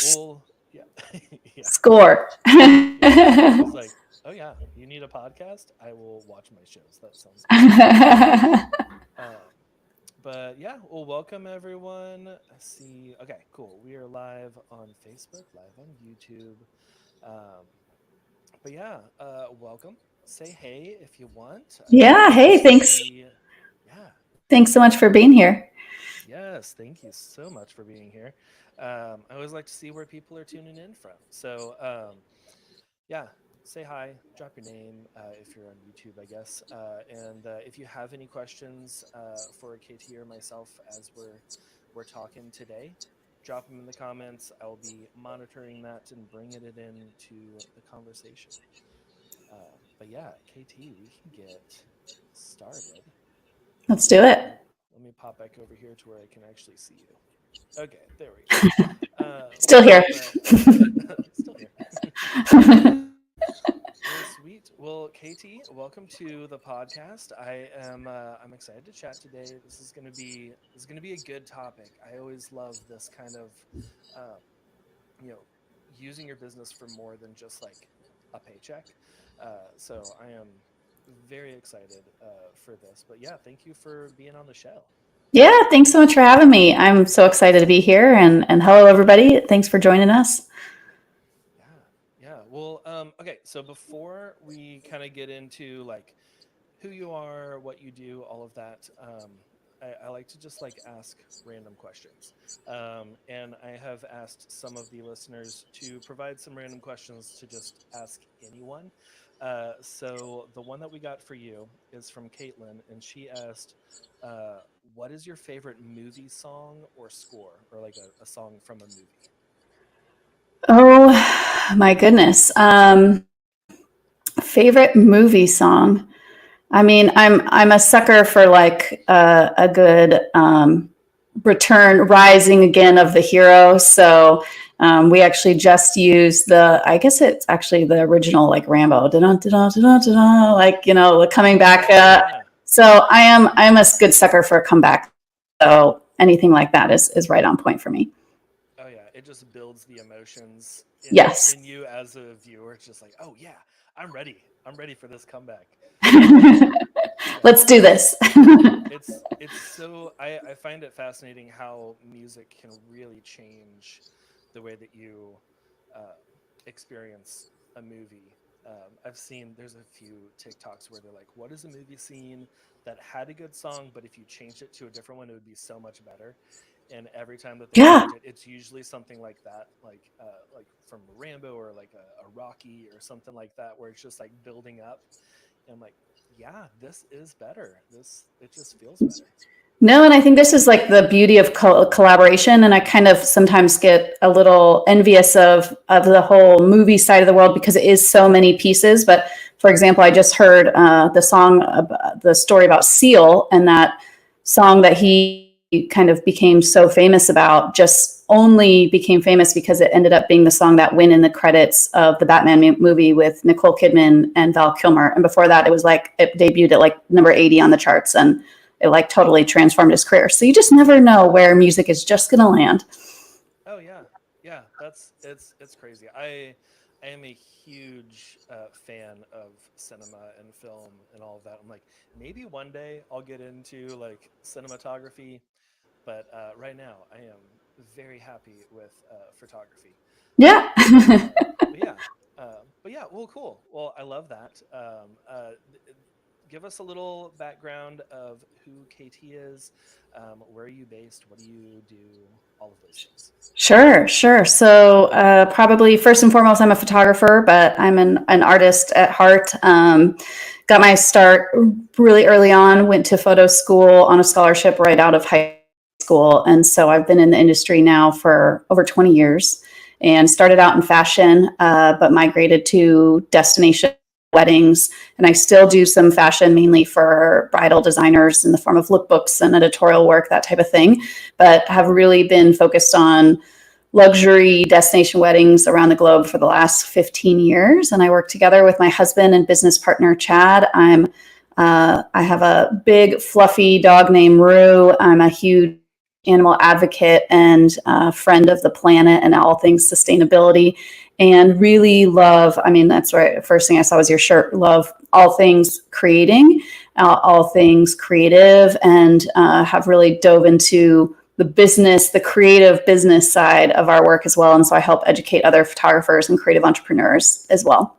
Well, yeah, yeah, Score. yeah. He's like, oh yeah, you need a podcast? I will watch my shows. That sounds good. Um, but yeah, well, welcome everyone. I see. Okay, cool. We are live on Facebook, live on YouTube. Um, but yeah, welcome. Say hey if you want. I would Yeah. love to Hey, thanks. see. Yeah. Thanks so much for being here. Yes. Thank you so much for being here. I always like to see where people are tuning in from. So, yeah, say hi, drop your name if you're on YouTube, I guess. And if you have any questions for KT or myself as we're talking today, drop them in the comments. I will be monitoring that and bringing it into the conversation. But yeah, KT, we can get started. Let's do it. Let me pop back over here to where I can actually see you. Okay, there we go. Still here. But still here. Well, sweet. Well, Katie, welcome to the podcast. I'm excited to chat today. This is gonna be a good topic. I always love this kind of um, you know using your business for more than just like a paycheck. So I am very excited for this. But yeah, thank you for being on the show. Yeah. Thanks so much for having me. I'm so excited to be here. And hello, everybody. Thanks for joining us. Yeah, yeah. Well, okay. So before we kind of get into like who you are, what you do, all of that. I like to just like ask random questions. And I have asked some of the listeners to provide some random questions to just ask anyone. So the one that we got for you is from Caitlin, and she asked, "What is your favorite movie song or score, or like a song from a movie?" Oh, my goodness. Favorite movie song. I mean, I'm a sucker for like a good return, rising again of the hero. So we actually just used I guess it's actually the original like Rambo, like coming back. Oh yeah. So I'm a good sucker for a comeback. So anything like that is right on point for me. Oh yeah, it just builds the emotions Yes. in you as a viewer. It's just like, oh yeah, I'm ready. I'm ready for this comeback. Yeah, Let's do this. it's so I find it fascinating how music can really change the way that you uh, experience a movie. I've seen there's a few TikToks where they're like, "What is a movie scene that had a good song, but if you changed it to a different one, it would be so much better." And every time that they Yeah. change it, it's usually something like that, like from Rambo or like a Rocky or something like that, where it's just like building up. And I'm like, yeah, this is better. This it just feels better. No, and I think this is like the beauty of collaboration. And I kind of sometimes get a little envious of the whole movie side of the world because it is so many pieces. But for example, I just heard the story about Seal, and that song that he kind of became so famous about just only became famous because it ended up being the song that went in the credits of the Batman movie with Nicole Kidman and Val Kilmer. And before that, it was like it debuted at like number 80 on the charts, and it like totally transformed his career. So you just never know where music is just going to land. Oh yeah, yeah. It's crazy. I am a huge fan of cinema and film and all of that. I'm like, maybe one day I'll get into like cinematography, but right now I am very happy with photography. Yeah. But yeah, but yeah. Well, cool. Well, I love that. Give us a little background of who KT is. Where are you based? What do you do? All of those things. Sure, sure. So, probably first and foremost, I'm a photographer, but I'm an artist at heart. Got my start really early on, went to photo school on a scholarship right out of high school. And so I've been in the industry now for over 20 years and started out in fashion, but migrated to destination weddings. And I still do some fashion mainly for bridal designers in the form of lookbooks and editorial work, that type of thing, but have really been focused on luxury destination weddings around the globe for the last 15 years. And I work together with my husband and business partner, Chad. I have a big fluffy dog named Rue. I'm a huge animal advocate and friend of the planet and all things sustainability, and really love, I mean, that's right, first thing I saw was your shirt, love all things creating, all things creative, and have really dove into the business, the creative business side of our work as well. And so I help educate other photographers and creative entrepreneurs as well.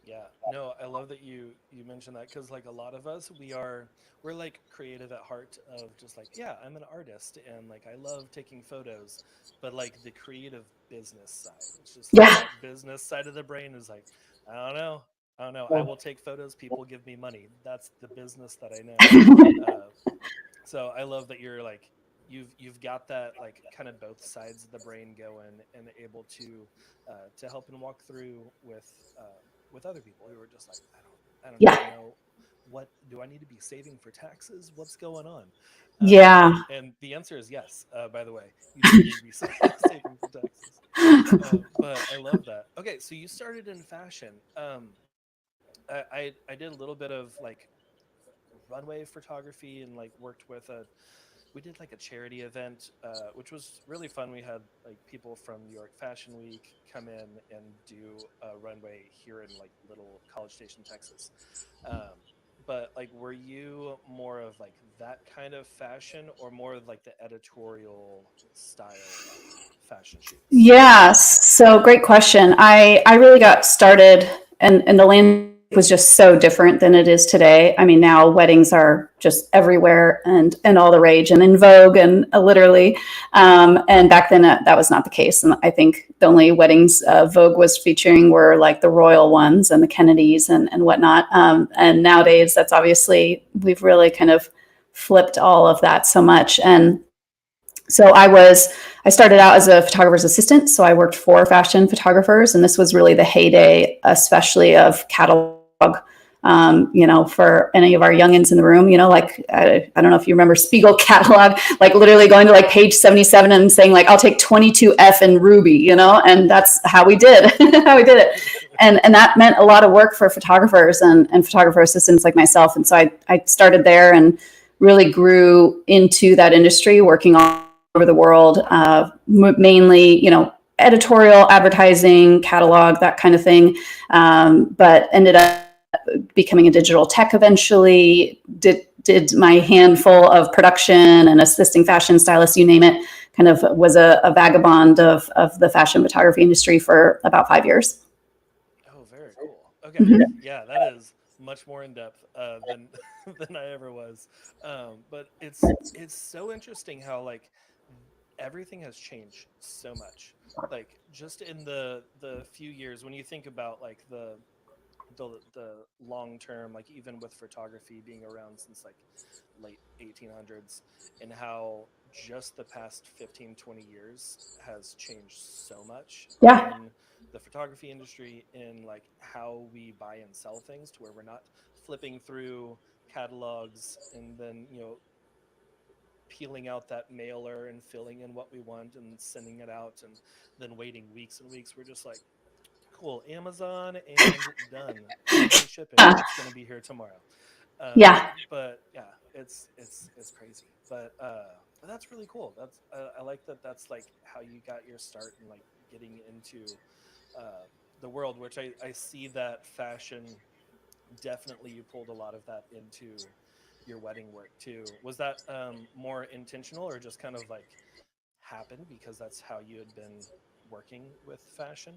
Yeah, no, I love that you mentioned that, because like a lot of us, we're like creative at heart, of just like, yeah, I'm an artist and like I love taking photos, but like the creative business side, it's just like Yeah. that business side of the brain is like, I don't know, I don't know. I will take photos, people give me money. That's the business that I know. Uh, so I love that you're like, you've got that like kind of both sides of the brain going, and able to help and walk through with other people who are just like, I don't Yeah. even know, what do I need to be saving for taxes, what's going on. Yeah. And the answer is yes, by the way, you do need to be saving for taxes. But I love that. Okay, so you started in fashion. I did a little bit of like runway photography, and like worked with a we did like a charity event, which was really fun. We had like people from New York Fashion Week come in and do a runway here in like little College Station, Texas. Um, but like, were you more of like that kind of fashion, or more of like the editorial style fashion shoots? Yeah, so great question. I really got started, and the landscape was just so different than it is today. I mean, now weddings are just everywhere and all the rage and in vogue and literally. And back then that was not the case. And I think the only weddings Vogue was featuring were like the royal ones and the Kennedys and whatnot. And nowadays, that's obviously, we've really kind of flipped all of that so much. And so I started out as a photographer's assistant. So I worked for fashion photographers, and this was really the heyday, especially of catalog. For any of our youngins in the room, like I don't know if you remember Spiegel catalog, like literally going to like page 77 and saying like, I'll take 22F and Ruby, and that's how we did, how we did it. And that meant a lot of work for photographers and photographer assistants like myself. And so I started there and really grew into that industry, working all over the world, mainly, editorial, advertising, catalog, that kind of thing. But ended up becoming a digital tech eventually, did my handful of production and assisting fashion stylists, you name it, kind of was a vagabond of the fashion photography industry for about 5 years. Oh, very cool. Okay, Mhm. yeah, that is much more in depth than than I ever was. But it's so interesting how like everything has changed so much. Like just in the few years, when you think about like the long term, like even with photography being around since like late 1800s, and how just the past 15, 20 years has changed so much Yeah. in the photography industry, in like how we buy and sell things, to where we're not flipping through catalogs and then peeling out that mailer and filling in what we want and sending it out, and then waiting weeks and weeks. We're just like, cool, Amazon, and done. 2 day shipping. Yeah. It's going to be here tomorrow. Yeah. But yeah, it's crazy. But that's really cool. I like that. That's like how you got your start in like getting into uh, the world, which I see that fashion, definitely you pulled a lot of that into your wedding work too. Was that more intentional, or just kind of like happened because that's how you had been working with fashion?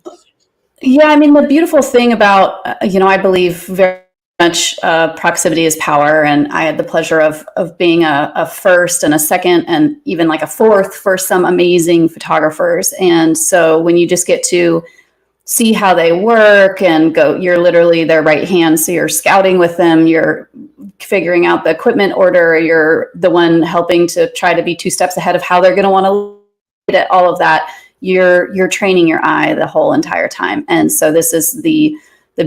Yeah, I mean, the beautiful thing about, I believe very much proximity is power. And I had the pleasure of being a first and a second and even like a fourth for some amazing photographers. And so when you just get to see how they work and go, you're literally their right hand. So you're scouting with them, you're figuring out the equipment order, you're the one helping to try to be 2 steps ahead of how they're going to want to at all of that. You're training your eye the whole entire time. And so this is the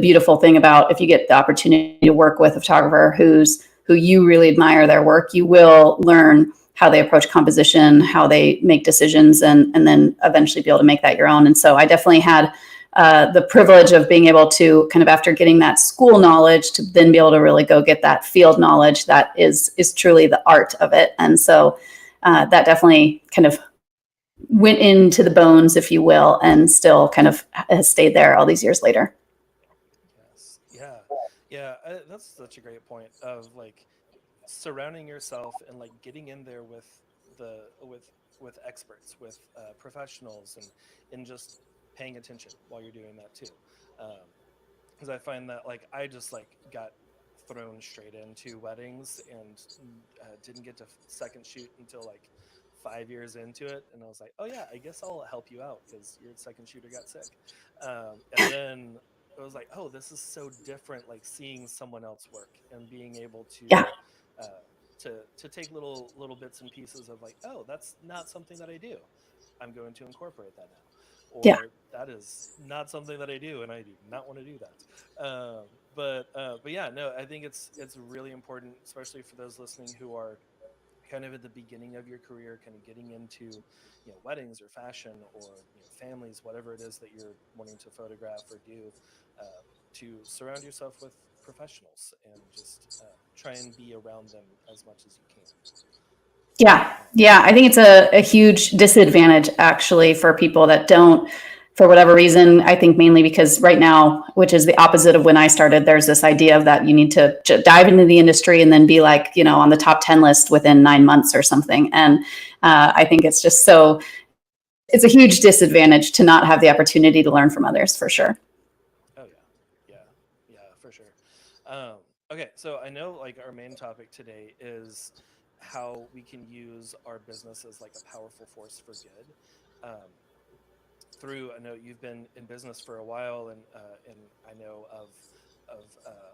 beautiful thing about, if you get the opportunity to work with a photographer who you really admire their work, you will learn how they approach composition, how they make decisions, and then eventually be able to make that your own. And so I definitely had the privilege of being able to kind of, after getting that school knowledge, to then be able to really go get that field knowledge that is truly the art of it. And so that definitely kind of went into the bones, if you will, and still kind of has stayed there all these years later. Yes. Yeah. Yeah. That's such a great point of like surrounding yourself and like getting in there with the with experts, with professionals, and just paying attention while you're doing that too. Because I find that like I just like got thrown straight into weddings and didn't get to second shoot until like 5 years into it, and I was like, oh yeah, I guess I'll help you out because your second shooter got sick. And then it was like, oh, this is so different, like seeing someone else work and being able Yeah. uh, to take little bits and pieces of like, oh, that's not something that I do. I'm going to incorporate that now. Yeah. Or that is not something that I do, and I do not want to do that. But yeah, no, I think it's really important, especially for those listening who are kind of at the beginning of your career, kind of getting into, weddings or fashion or families, whatever it is that you're wanting to photograph or do, to surround yourself with professionals and just try and be around them as much as you can. Yeah. Um, Yeah. I think it's a huge disadvantage actually for people that don't, for whatever reason. I think mainly because right now, which is the opposite of when I started, there's this idea of that you need to dive into the industry and then be like, on the top 10 list within 9 months or something. And I think it's just so, it's a huge disadvantage to not have the opportunity to learn from others for sure. oh yeah, for sure. Um, okay, so I know like our main topic today is how we can use our business as like a powerful force for good. Um, through I know you've been in business for a while, and I know of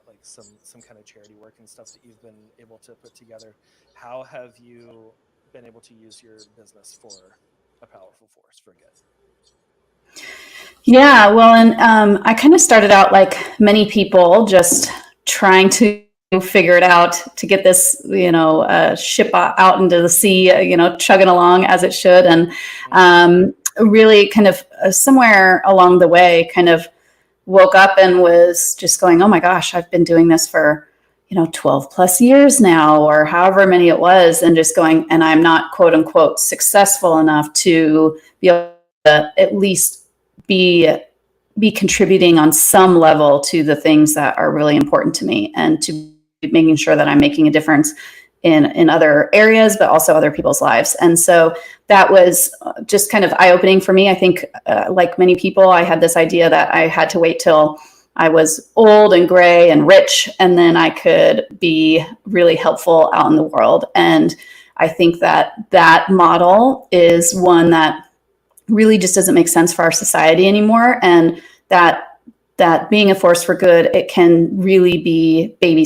like some kind of charity work and stuff that you've been able to put together. How have you been able to use your business for a powerful force for good? Yeah, well, and I kind of started out like many people, just trying to figure it out to get this, ship out into the sea, chugging along as it should, and Mm-hmm. really kind of somewhere along the way, kind of woke up and was just going, oh my gosh, I've been doing this for 12 plus years now, or however many it was, and just going, and I'm not quote unquote successful enough to be able to at least be be contributing on some level to the things that are really important to me, and to making sure that I'm making a difference in other areas, but also other people's lives. And so that was just kind of eye opening for me. I think, like many people, I had this idea that I had to wait till I was old and gray and rich, and then I could be really helpful out in the world. And I think that that model is one that really just doesn't make sense for our society anymore. And that being a force for good, it can really be baby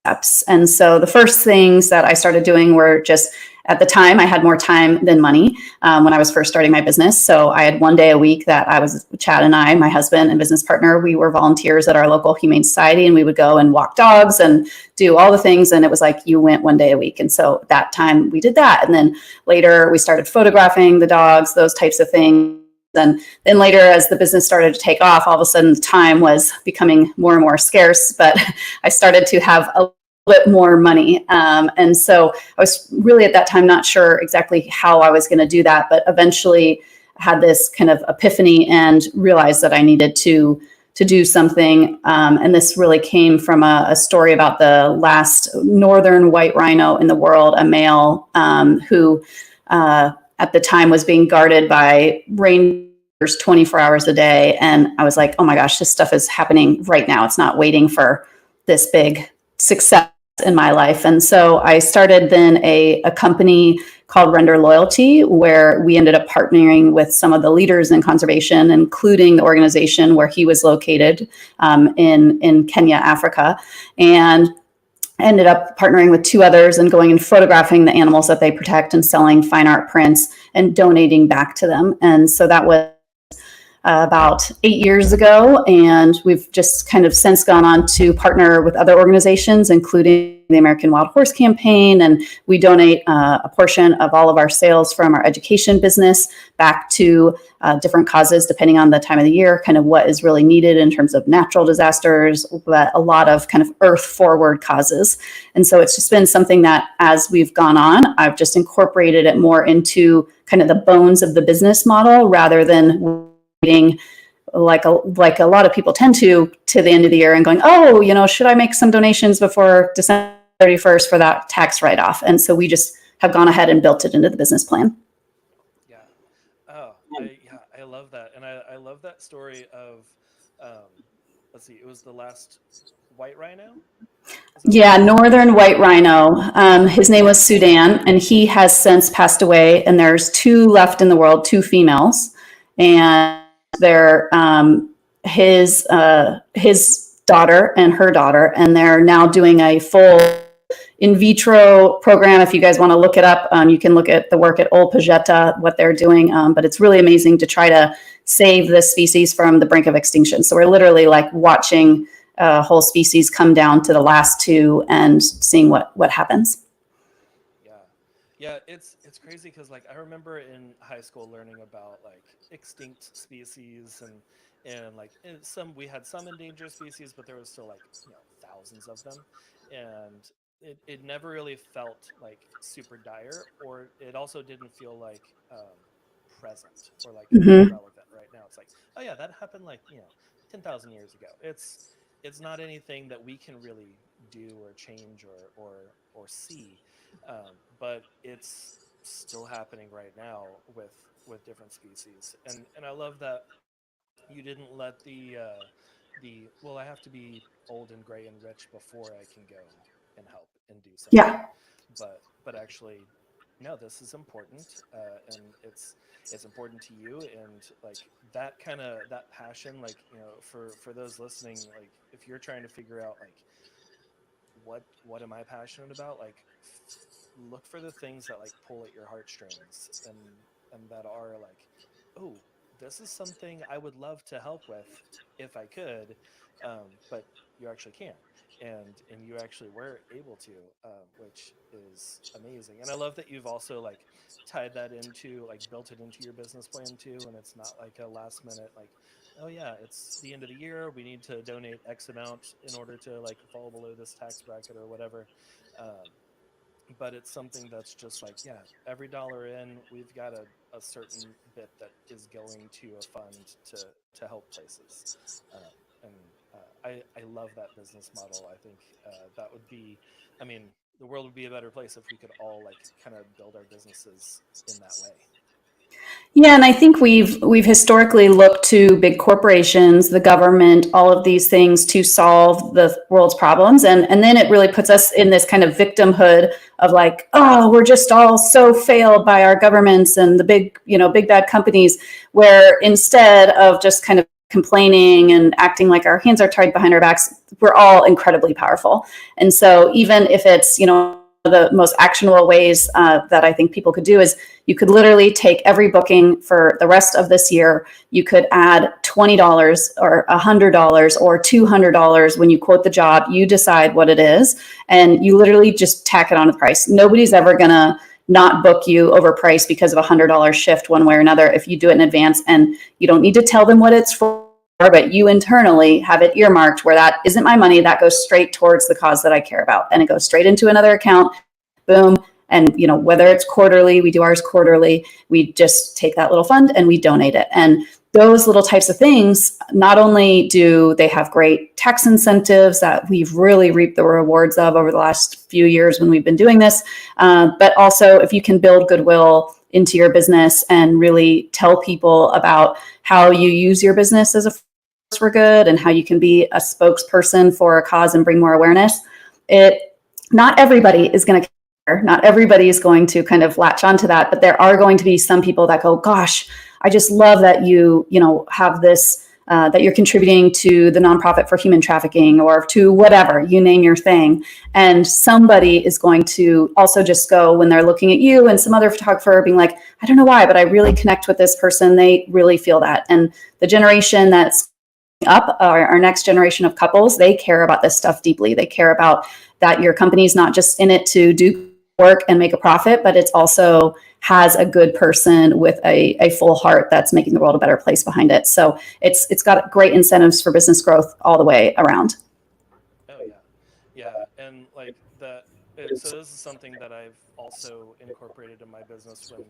steps. And so the first things that I started doing were just, at the time, I had more time than money when I was first starting my business. So I had one day a week that I was, Chad and I, my husband and business partner, we were volunteers at our local humane society, and we would go and walk dogs and do all the things. And it was like, you went one day a week. And so that time we did that. And then later we started photographing the dogs, those types of things. And then later, as the business started to take off, all of a sudden time was becoming more and more scarce, but I started to have a bit more money. And so I was really at that time not sure exactly how I was going to do that, but eventually had this kind of epiphany and realized that I needed to do something. And this really came from a story about the last northern white rhino in the world, a male who at the time was being guarded by rangers 24 hours a day. And I was like, oh my gosh, this stuff is happening right now. It's not waiting for this big success in my life. And so I started then a company called Render Loyalty, where we ended up partnering with some of the leaders in conservation, including the organization where he was located in Kenya, Africa. And ended up partnering with two others and going and photographing the animals that they protect and selling fine art prints and donating back to them. And so that was about 8 years ago, and we've just kind of since gone on to partner with other organizations, including the American Wild Horse Campaign, and we donate a portion of all of our sales from our education business back to different causes, depending on the time of the year, kind of what is really needed in terms of natural disasters, but a lot of kind of earth forward causes. And so it's just been something that as we've gone on, I've just incorporated it more into kind of the bones of the business model rather than waiting like a lot of people tend to the end of the year and going, oh, should I make some donations before December 31st for that tax write-off? And so we just have gone ahead and built it into the business plan. Yeah. Oh, I love that, and I love that story of, um, let's see, it was the last white rhino. Is that what it Yeah, was? northern white rhino. His name was Sudan, and he has since passed away. And there's two left in the world, two females, and they're his daughter and her daughter, and they're now doing a full in vitro program. If you guys want to look it up, you can look at the work at Old Pagetta, what they're doing. But it's really amazing to try to save this species from the brink of extinction. So we're literally like watching whole species come down to the last two and seeing what happens. Yeah, yeah, it's crazy because like I remember in high school learning about like extinct species and like some we had some endangered species, but there was still like thousands of them, and it never really felt like super dire, or it also didn't feel like present or like Mm-hmm. relevant right now. It's like, oh yeah, that happened like 10,000 years ago. It's not anything that we can really do or change or see, but it's still happening right now with different species. And I love that you didn't let the well, I have to be old and gray and rich before I can go and help and do something, Yeah. but actually, no, this is important, and it's important to you, and like that kind of that passion, like for those listening, like if you're trying to figure out like what am I passionate about, like look for the things that like pull at your heartstrings, and that are like, oh, this is something I would love to help with if I could, but you actually can, and you actually were able to, which is amazing. And I love that you've also like tied that into like built it into your business plan too, and it's not like a last minute like, oh yeah, it's the end of the year, we need to donate X amount in order to like fall below this tax bracket or whatever. um, but it's something that's just like, yeah, every dollar in, we've got a certain bit that is going to a fund to help places. um, and I love that business model. I think that would be, I mean, the world would be a better place if we could all like kind of build our businesses in that way. Yeah, and I think we've historically looked to big corporations, the government, all of these things to solve the world's problems, and then it really puts us in this kind of victimhood of like, oh, we're just all so failed by our governments and the big bad companies, where instead of just kind of complaining and acting like our hands are tied behind our backs, we're all incredibly powerful. And so even if it's the most actionable ways that I think people could do is you could literally take every booking for the rest of this year. You could add $20 or $100 or $200 when you quote the job. You decide what it is, and you literally just tack it on to the price. Nobody's ever going to not book you over price because of $100 shift one way or another if you do it in advance. And you don't need to tell them what it's for, but you internally have it earmarked where that isn't my money, that goes straight towards the cause that I care about, and it goes straight into another account. Boom. And whether it's quarterly, we do ours quarterly, we just take that little fund and we donate it. And those little types of things, not only do they have great tax incentives that we've really reaped the rewards of over the last few years when we've been doing this, but also if you can build goodwill into your business and really tell people about how you use your business as a force for good and how you can be a spokesperson for a cause and bring more awareness. Not everybody is going to care. Not everybody is going to kind of latch onto that, but there are going to be some people that go, gosh, I just love that you have this that you're contributing to the nonprofit for human trafficking or to whatever, you name your thing. And somebody is going to also just go when they're looking at you and some other photographer being like, I don't know why, but I really connect with this person. They really feel that. And the generation that's up, our next generation of couples, they care about this stuff deeply. They care about that your company's not just in it to do work and make a profit, but it's also has a good person with a full heart that's making the world a better place behind it. So it's got great incentives for business growth all the way around. Oh yeah, yeah, and like that. So this is something that I've also incorporated in my business when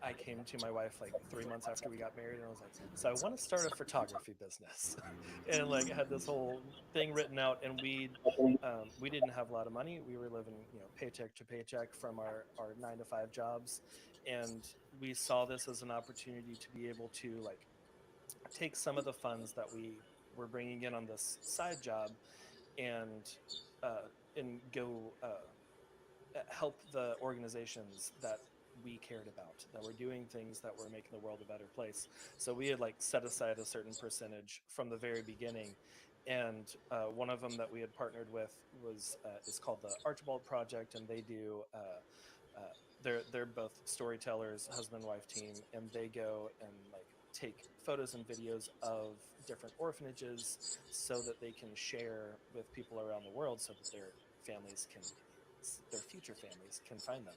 I came to my wife like 3 months after we got married, and I was like, so I want to start a photography business, and like had this whole thing written out, and we didn't have a lot of money. We were living, paycheck to paycheck from our 9 to 5 jobs, and we saw this as an opportunity to be able to like take some of the funds that we were bringing in on this side job and uh, and go help the organizations that we cared about, that were doing things that were making the world a better place. So we had like set aside a certain percentage from the very beginning, and one of them that we had partnered with was is called the Archibald Project, and they do they're both storytellers, husband and wife team, and they go and like take photos and videos of different orphanages so that they can share with people around the world so that their future families can find them.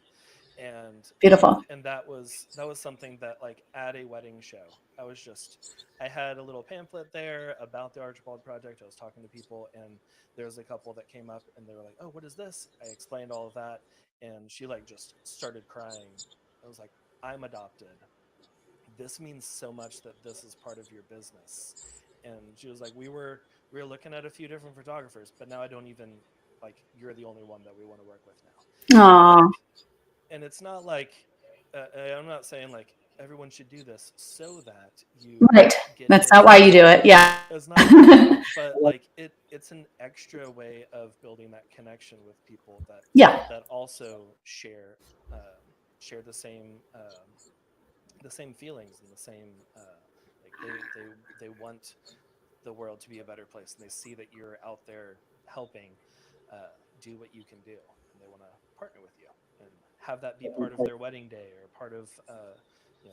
and Beautiful. and that was something that like at a wedding show I had a little pamphlet there about the Archibald Project. I was talking to people, and there was a couple that came up and they were like, oh, what is this? I explained all of that, and she like just started crying. I was like, I'm adopted. This means so much that this is part of your business. And she was like, we were looking at a few different photographers, but now I don't even like, you're the only one that we want to work with now. And Aw, and it's not like I'm not saying like everyone should do this so that you right. get That's not why you do educated. it. Yeah. It's not why you do it, but like it's an extra way of building that connection with people Yeah. that also share the same feelings and the same like they want the world to be a better place, and they see that you're out there helping do what you can do, and they want to partner with you and have that be part of their wedding day or part of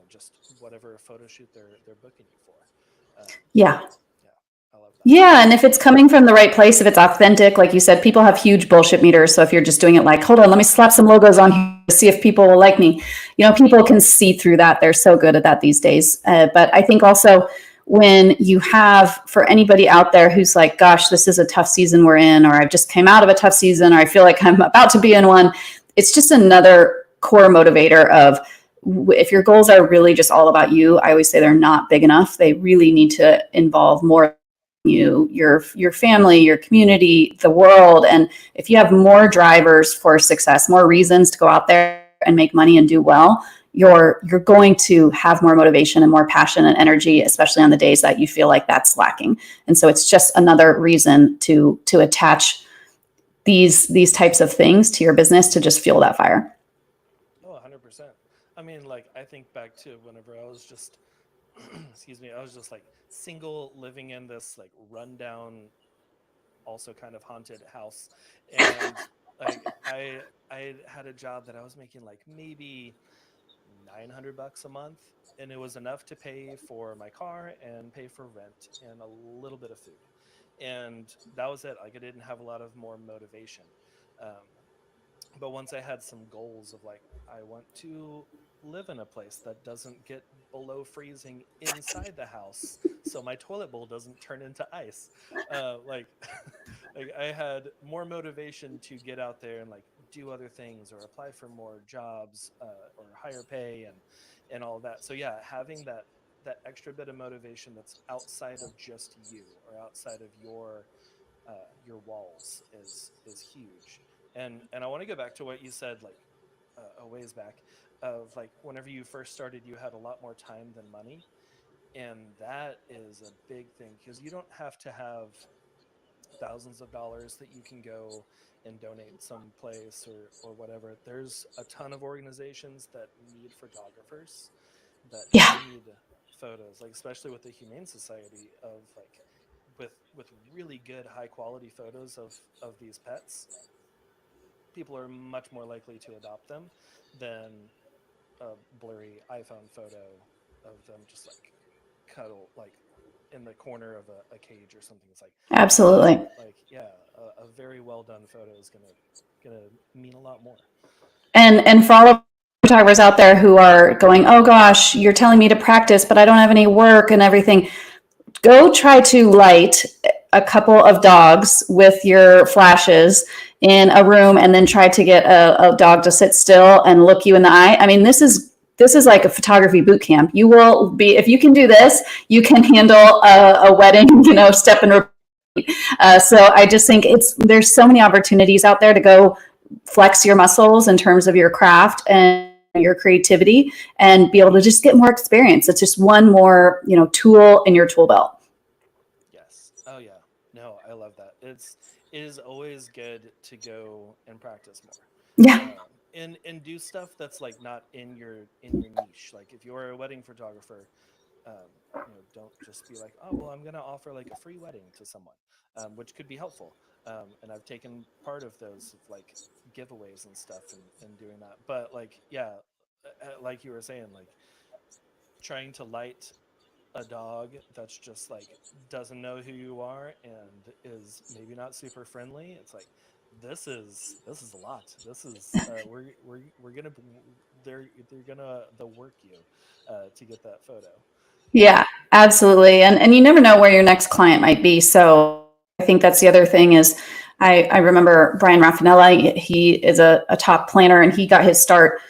just whatever photo shoot they're booking you for. um, Yeah. yeah, I love that. Yeah, and if it's coming from the right place, if it's authentic, like you said, people have huge bullshit meters. So if you're just doing it like, hold on, let me slap some logos on here to see if people will like me, people can see through that. They're so good at that these days. But I think also when you have, for anybody out there who's like, gosh, this is a tough season we're in, or I just came out of a tough season, or I feel like I'm about to be in one, it's just another core motivator of, if your goals are really just all about you, I always say they're not big enough. They really need to involve more your family, your community, the world. And if you have more drivers for success, more reasons to go out there and make money and do well, you're going to have more motivation and more passion and energy, especially on the days that you feel like that's lacking. And so it's just another reason to attach these types of things to your business to just fuel that fire. Oh, 100%. I mean, like, I think back to whenever I was just excuse me, I was just like single, living in this like rundown, also kind of haunted house, and like I had a job that I was making like maybe $900 a month, and it was enough to pay for my car and pay for rent and a little bit of food, and that was it. Like, I didn't have a lot of more motivation. um, but once I had some goals of like, I want to live in a place that doesn't get below freezing inside the house, so my toilet bowl doesn't turn into ice. Like, like I had more motivation to get out there and like do other things or apply for more jobs or higher pay and all of that. So yeah, having that extra bit of motivation that's outside of just you or outside of your walls is huge. And I want to go back to what you said like a ways back, of like whenever you first started you had a lot more time than money, and that is a big thing because you don't have to have thousands of dollars that you can go and donate someplace or whatever. There's a ton of organizations that need photographers, that Yeah. need photos, like especially with the Humane Society, of like with really good high quality photos of these pets, people are much more likely to adopt them than a blurry iPhone photo of them just like cuddle like in the corner of a cage or something. It's like, no, Absolutely. like yeah, a very well done photo is gonna mean a lot more. And for all of photographers out there who are going, oh gosh, you're telling me to practice, but I don't have any work and everything, go try to light a couple of dogs with your flashes in a room and then try to get a dog to sit still and look you in the eye. I mean, this is like a photography boot camp. You will be, if you can do this, you can handle a wedding, step and so I just think there's so many opportunities out there to go flex your muscles in terms of your craft and your creativity and be able to just get more experience. It's just one more, tool in your tool belt. Yes. Oh yeah. No, I love that. It is always good to go and practice Yeah. more, and do stuff that's like not in your niche. Like if you're a wedding photographer, um, don't just be like, oh well, I'm gonna offer like a free wedding to someone, which could be helpful. And I've taken part of those of like giveaways and stuff and doing that. But like yeah, like you were saying, like trying to light a dog that's just like doesn't know who you are and is maybe not super friendly. It's like this is a lot. This is we're gonna they're gonna the work you to get that photo. Yeah, absolutely. And you never know where your next client might be. So I think that's the other thing is I remember Brian Raffinella, he is a top planner and he got his start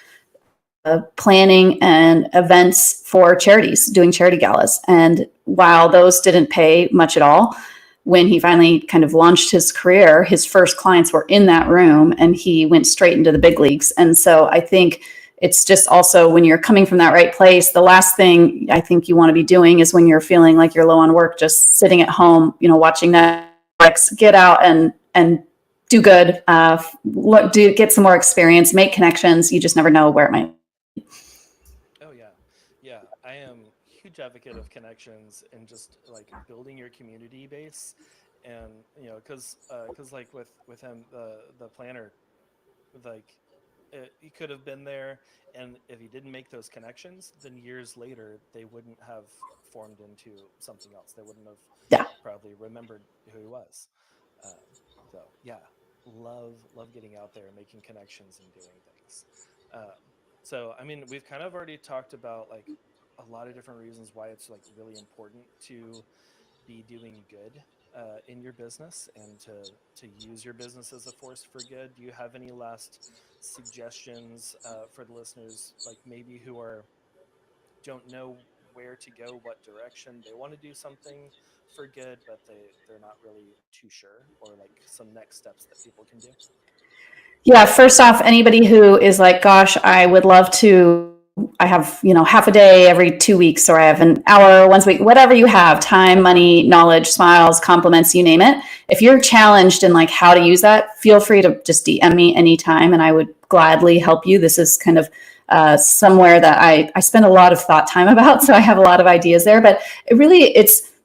planning and events for charities, doing charity galas. And while those didn't pay much at all, when he finally kind of launched his career, his first clients were in that room and he went straight into the big leagues. And so I think it's just also when you're coming from that right place, the last thing I think you want to be doing is when you're feeling like you're low on work, just sitting at home, watching Netflix. Get out and do good, get some more experience, make connections. You just never know where it might. Oh yeah, yeah. I am huge advocate of connections and just like building your community base, and because like with him the planner, like he could have been there, and if he didn't make those connections, then years later they wouldn't have formed into something else. They wouldn't have Yeah. probably remembered who he was. Um, so yeah, love getting out there, making connections, and doing things. Um, so I mean, we've kind of already talked about like a lot of different reasons why it's like really important to be doing good in your business and to use your business as a force for good. Do you have any last suggestions for the listeners, like maybe who are don't know where to go, what direction they want to do something for good, but they're not really too sure, or like some next steps that people can do? Yeah, first off, anybody who is like, gosh, I would love to, I have, half a day every 2 weeks, or I have an hour once a week, whatever you have, time, money, knowledge, smiles, compliments, you name it. If you're challenged in like how to use that, feel free to just DM me anytime and I would gladly help you. This is kind of somewhere that I spend a lot of thought time about. So I have a lot of ideas there, but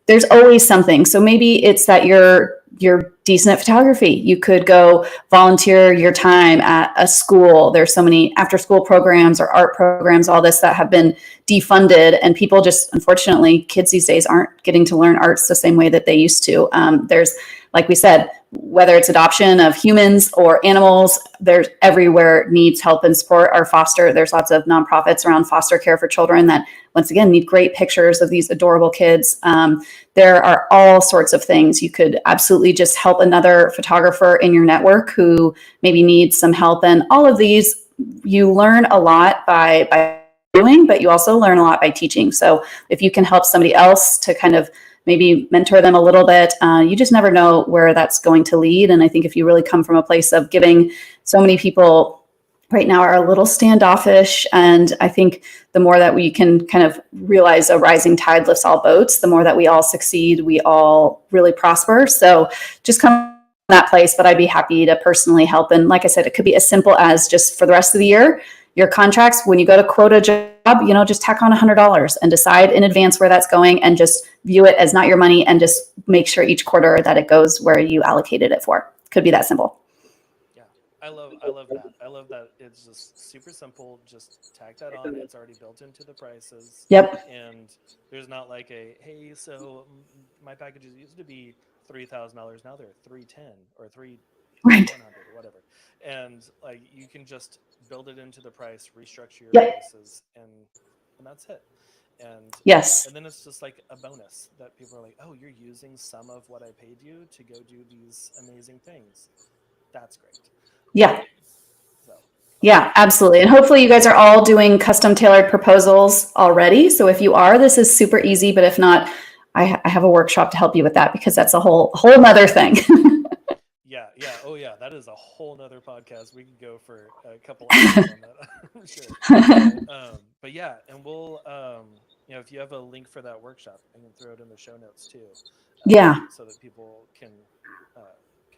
there's always something. So maybe it's that you're decent at photography. You could go volunteer your time at a school. There's so many after school programs or art programs, all this that have been defunded. And people just, unfortunately, kids these days aren't getting to learn arts the same way that they used to. There's, like we said, whether it's adoption of humans or animals, there's everywhere needs help and support. Our foster, there's lots of nonprofits around foster care for children that, once again, need great pictures of these adorable kids. There are all sorts of things. You could absolutely just help another photographer in your network who maybe needs some help. And all of these, you learn a lot by doing, but you also learn a lot by teaching. So if you can help somebody else to kind of maybe mentor them a little bit, you just never know where that's going to lead. And I think if you really come from a place of giving, so many people right now are a little standoffish. And I think the more that we can kind of realize a rising tide lifts all boats, the more that we all succeed, we all really prosper. So just come from that place, but I'd be happy to personally help. And like I said, it could be as simple as just for the rest of the year, your contracts, when you go to quote a job, just tack on $100 and decide in advance where that's going and just view it as not your money and just make sure each quarter that it goes where you allocated it for. Could be that simple. Yeah, I love that. I love that it's just super simple. Just tack that on. It's already built into the prices, Yep. and there's not like a hey, so my packages used to be $3,000, now they're 310 or three Right. one hundred or whatever, and like you can just build it into the price, restructure your Yep. prices, and that's it. And Yes. and then it's just like a bonus that people are like, oh, you're using some of what I paid you to go do these amazing things. That's great. Yeah. So okay, Yeah, absolutely. And hopefully you guys are all doing custom tailored proposals already. So if you are, this is super easy. But if not, I have a workshop to help you with that because that's a whole nother thing. yeah, yeah, oh yeah, that is a whole nother podcast. We could go for a couple hours on that, I'm sure. But yeah, and we'll if you have a link for that workshop, I can throw it in the show notes too, Yeah. so that people can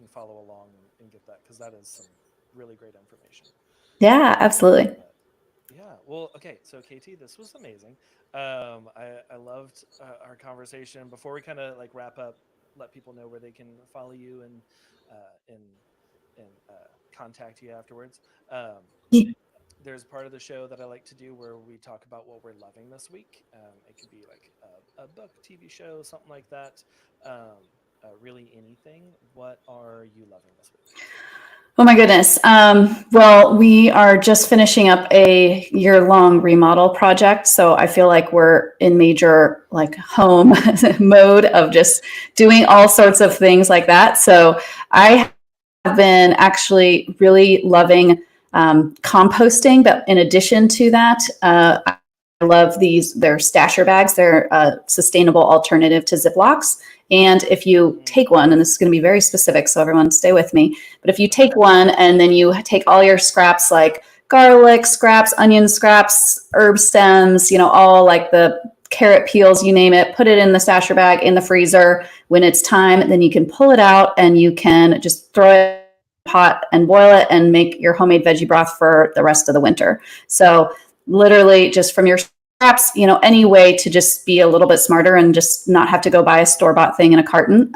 follow along and get that because that is some really great information. Yeah, absolutely. But yeah, well, okay. So, KT, this was amazing. I loved our conversation. Before we kind of like wrap up, let people know where they can follow you and contact you afterwards. Um, there's part of the show that I like to do where we talk about what we're loving this week. It could be like a book, TV show, something like that. Really anything. What are you loving this week? Oh my goodness. Well, we are just finishing up a year-long remodel project, so I feel like we're in major like home mode of just doing all sorts of things like that. So I have been actually really loving composting, but in addition to that, I love these. They're stasher bags. They're a sustainable alternative to Ziplocs. And if you take one, and this is going to be very specific, so everyone stay with me, but if you Okay. take one and then you take all your scraps like garlic scraps, onion scraps, herb stems, all like the carrot peels, you name it, put it in the stasher bag in the freezer. When it's time, then you can pull it out and you can just throw it in a pot and boil it and make your homemade veggie broth for the rest of the winter. So literally just from your scraps, any way to just be a little bit smarter and just not have to go buy a store-bought thing in a carton.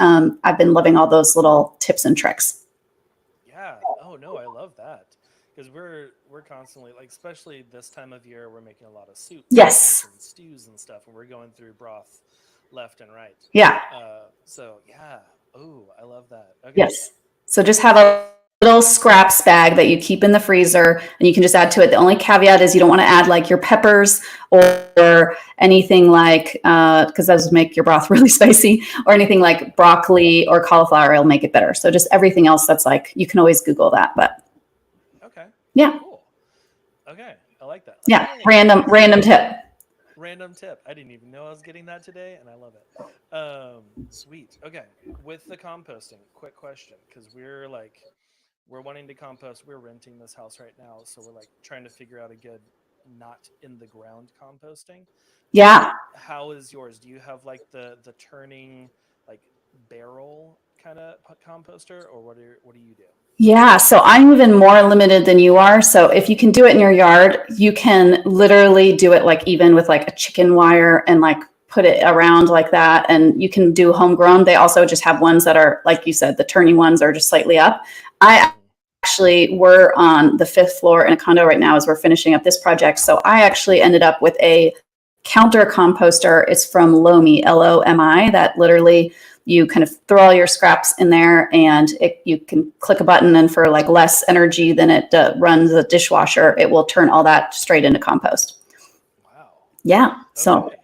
I've been loving all those little tips and tricks. Yeah. Oh no, I love that because we're constantly like, especially this time of year, we're making a lot of soups and we're Yes. making stews and stuff, and we're going through broth left and right. Yeah. So yeah. Oh, I love that. Okay. Yes. So just have a little scraps bag that you keep in the freezer and you can just add to it. The only caveat is you don't want to add like your peppers or anything like, because those make your broth really spicy, or anything like broccoli or cauliflower. It'll make it better. So just everything else that's like, you can always Google that. But Okay. yeah, Cool. Okay. I like that. Like, yeah, hey, random tip. random tip. I didn't even know I was getting that today, and I love it. Sweet. Okay. With the composting, quick question, because we're wanting to compost. We're renting this house right now, so we're like trying to figure out a good not in the ground composting. Yeah. How is yours? Do you have like the turning like barrel kind of composter, or what do you do? Yeah, so I'm even more limited than you are. So if you can do it in your yard, you can literally do it like even with like a chicken wire and like put it around like that. And you can do homegrown. They also just have ones that are, like you said, the turning ones are just slightly up. I Hmm. actually, we're on the fifth floor in a condo right now as we're finishing up this project. So I actually ended up with a counter composter. It's from Lomi, Lomi, that literally you kind of throw all your scraps in there and you can click a button and for like less energy than it runs a dishwasher, it will turn all that straight into compost. Wow. Yeah. So, Okay.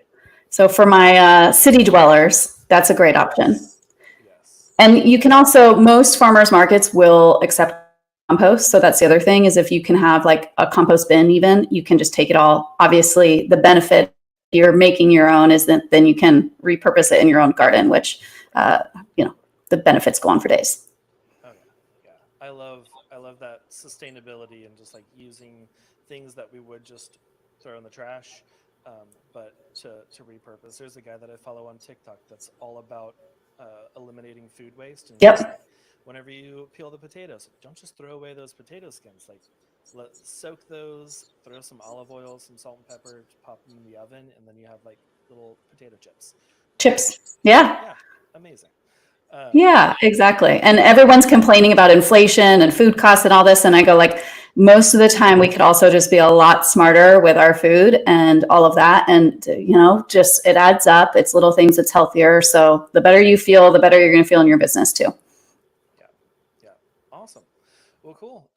so for my city dwellers, that's a great option. Yes. Yes. And you can Okay. also, most farmers markets will accept compost. So that's the other thing is if you can have like a compost bin, even you can just take it all. Obviously, the benefit you're making your own is that then you can repurpose it in your own garden, which, uh, the benefits go on for days. Oh yeah. Yeah. I love that sustainability and just like using things that we would just throw in the trash, but to repurpose. There's a guy that I follow on TikTok that's all about eliminating food waste, and he's just Yep. like, whenever you peel the potatoes, don't just throw away those potato skins. Like, soak those, throw some olive oil, some salt and pepper, pop them in the oven, and then you have like little potato chips. Um, Chips. Yeah. yeah, amazing. Yeah, exactly. And everyone's complaining about inflation and food costs and all this. And I go like, most of the time we could also just be a lot smarter with our food and all of that. And, just it adds up. It's little things, it's healthier. So the better you feel, the better you're going to feel in your business too. yeah, yeah, awesome. Well, cool.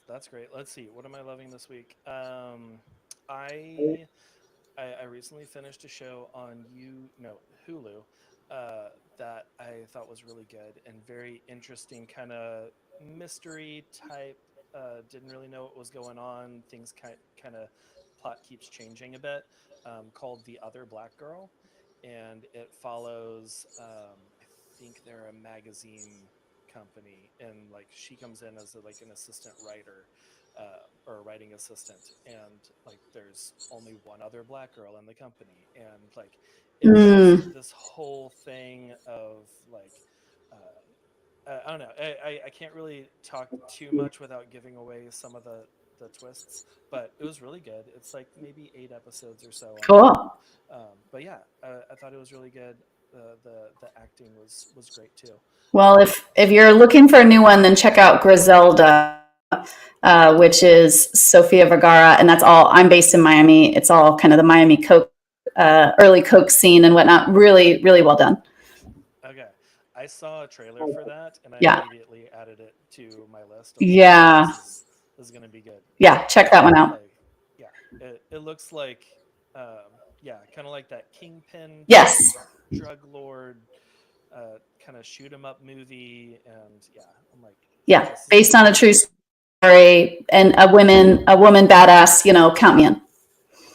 That's great. Let's see. What am I loving this week? I I recently finished a show on Hulu that I thought was really good and very interesting, kind of mystery type. Didn't really know what was going on. Things kind of plot keeps changing a bit. Called The Other Black Girl, and it follows. I think they're a magazine company, and like she comes in as like an assistant writer or a writing assistant, and like there's only one other black girl in the company, and like it's just Mm. this whole thing of like I don't know. I can't really talk too much without giving away some of the twists, but it was really good. It's like maybe 8 episodes or so on Hulu. Cool. But yeah, I thought it was really good. The acting was great too. Well, Um, if you're looking for a new one, then check out Griselda, which is Sofia Vergara, and that's all. I'm based in Miami. It's all kind of the Miami Coke, early Coke scene and whatnot. Really, really well done. Okay. I saw a trailer for that and I Yeah, immediately added it to my list. I was like, "Oh, yeah, this is going to be good." yeah. Check that one out. Like yeah, it looks like yeah, kind of like that Kingpin type Yes, drug lord kind of shoot 'em up movie, and yeah, I'm like yeah. this is going to Based be on a good. true story and a woman badass. Count me in.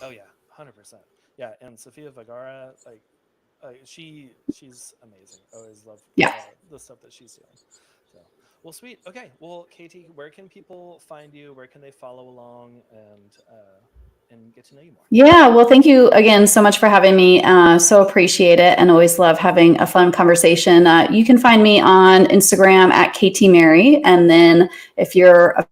Oh yeah, 100%. Yeah, and Sofia Vergara she's amazing. I always love Yeah. the stuff that she's doing. So, well, sweet. Okay, well, Katie, where can people find you? Where can they follow along and get to know you more? Yeah, well, thank you again so much for having me. So appreciate it and always love having a fun conversation. You can find me on Instagram at KTMary. And then if you're a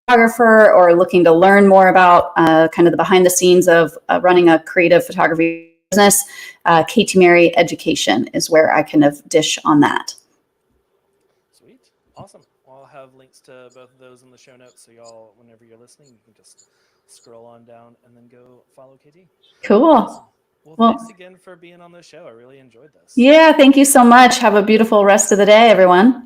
photographer or looking to learn more about kind of the behind the scenes of running a creative photography business, KT Mary Education is where I kind of dish on that. Sweet, awesome. Well, I'll have links to both of those in the show notes, so y'all, whenever you're listening, you can just scroll on down and then go follow KT. Cool. Awesome. Well, thanks Well, again for being on the show. I really enjoyed this. yeah, thank you so much. Have a beautiful rest of the day, everyone.